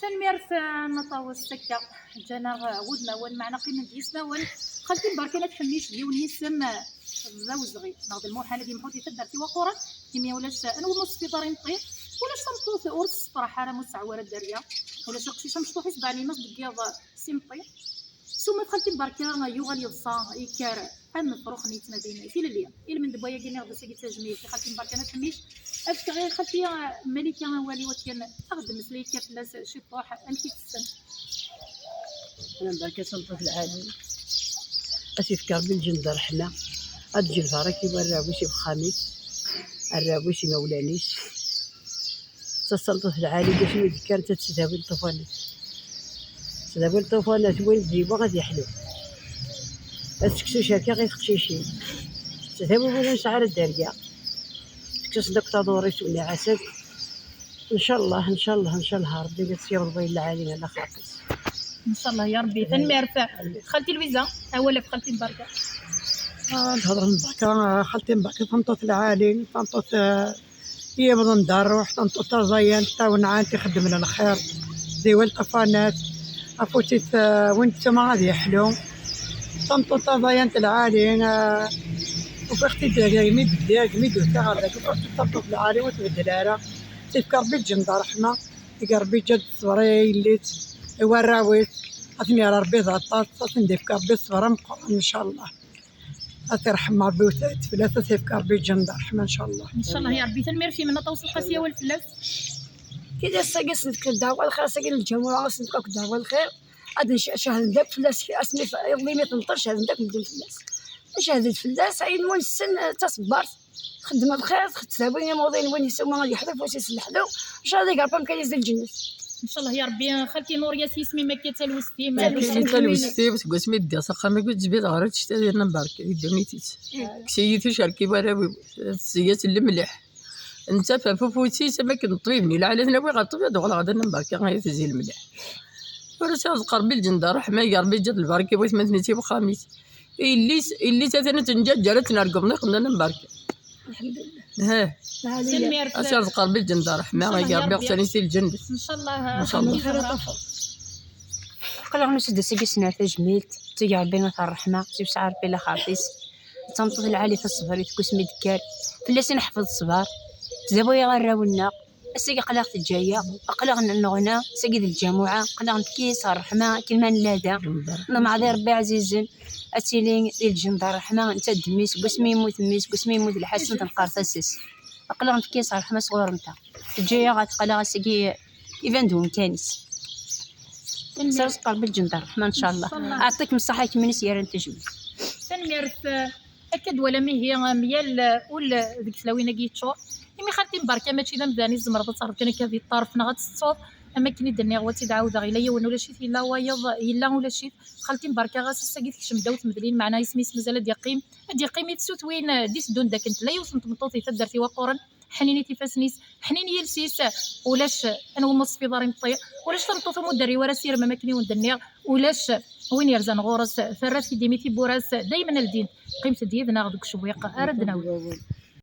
تنميرت نطاو السكة جانا ودنا ون معنا قيمة ديسنا ون خلتي مباركة تحميش ديون يسم زوزغي ناخذ المرحلة دي محوتي تدرتي وقورا كيميا ولاش انا ونص في دارين طيب ولاش تنطوث أورس صراحة أنا مستعورة الدريا ولاش قشيشة مشطوحي سبعني نص دقيقة سيمطي ثم دخلتي مباركة يوغال يضصا يكار أم فروخ نيتنا بين في الليل إلا من دبايا قلنا غدا ساقي تجميل في خلتي مباركة تحميش أفك غير خلتي ملكة والي وكان أخدم مسليكة فلاس شي طوح أنتي تسن أنا مباركة سلطة العالم أسيفكر بالجندة رحنا أتجي الفاركي والراويشي بخامس الراويشي مولانيش سلطة العالم باش يذكر تتسداوي الطوفانات تسداوي الطوفانات وين تجيبو غادي يحلو أتكسو شاكا غير قشيشين تسداوي وين نشعر الدريا تكسو دكتور دوريس والنعاسات إن شاء الله إن شاء الله إن شاء الله ربي يسير ربي العالم على خاطرك إن شاء الله يا ربي تنميرت خالتي لويزا أولا في خالتي مباركة نهضر مباركة خالتي مباركة تنطوط العالي تنطوط هي بضن دار روح تنطوط رزيان تاونعان تخدم لنا الخير ديوال طفانات عفوتي وانت ما غادي يحلو تنطوط رزيان العالي وفختي داقي ميد داقي ميد وتغردك وفختي تنطوط العالي وتبدلارة تفكر بالجنة رحمة تفكر بجد صغري الليت وراويت أثني ربي ضغطات تندفكر بالصغر مقرن إن شاء الله أترحم ربي وتفلات تفكر بالجنة رحمة إن شاء الله إن شاء الله يا ربي تنمير في منا توصل قاسية والفلاس كذا ساقس نتك الدعوة الخير ساقي الجمهور نتك الدعوة الخير غادي شهد داك فلاس في اسمي يضلي ما تنطرش شهد داك مدن فلاس شهد الفلاس عين وين السن تصبرت خدمة بخير تساوي موضوعين وين يسوي غادي يحذف واش يصلحلو ان شاء الله يقرب كان يزيد الجنة ان شاء الله يا ربي خالتي نوريا سيسمي ما كيتلوستي ما كيتلوستي وتقول مي ديا ساقا ما قلت جبت غير تشتري لنا مباركه يدو ميتيت كشيتي شاركي وراوي السيات الملح انت ففوتي ما كنطيبني لا على ناوي غطيب دغلا غدا مباركه غير تزي الملح وراه قربي الجنده رحمه يا ربي جات البركه بغيت ما ثنيتي بخاميس اللي تاثنا تنجا جالت نرقم قمنا مباركه الحمد لله تنمير أسير قربي الجنة رحمة يا ربي اغتني سي الجنة إن شاء الله إن شاء الله قال نسد سيكي سنار تجميلت تيجي ربي نثار الرحمة تيبس ربي لا خاطيس تنطط العالي في الصبر يتكسمي دكار فلاس نحفظ الصبر تزابو يا غراولنا السيكي قلاغ الجاية قلاغ النغنى سيكي الجماعة قلاغ كيس الرحمة كلمة لادا مع ذي ربي عزيز أتيلين الجنة الرحمة انت دميس قسمي يموت ميس قسمي يموت الحسن تنقار تاسس قلاغ كيس الرحمة صغار نتا الجاية غتقلاغ سيكي يفان دون كانيس سير قلب الجنة الرحمة إن شاء الله أعطيك من الصحة كمني سيارة تجمل تنمير أكد ولا مي هي ميال ولا ذيك سلاوينا كيتشور يمي خالتي مباركة ماشي لا مداني الزمرة تصرف كان كذي الطرف نغات الصوت أما كني درني غواتي دعاود غير ليا ولا شيء إلا وايض إلا ولا شيء خالتي مباركة غاس ساقيت كشم داوت مدلين معنا اسمي مازال ديقيم يتسوت وين ديس دون داك انت لا يوصلت مطوطي تدرتي وقورا حنيني تفاسنيس حنيني يلسيس ولاش انا ونص في داري مطير ولاش تنطوط مدري ورا سير ما كني وندنيا ولاش وين يرزان غورس فرات في ديميتي بوراس دائما الدين قيمه ديالنا غدوك شويق اردنا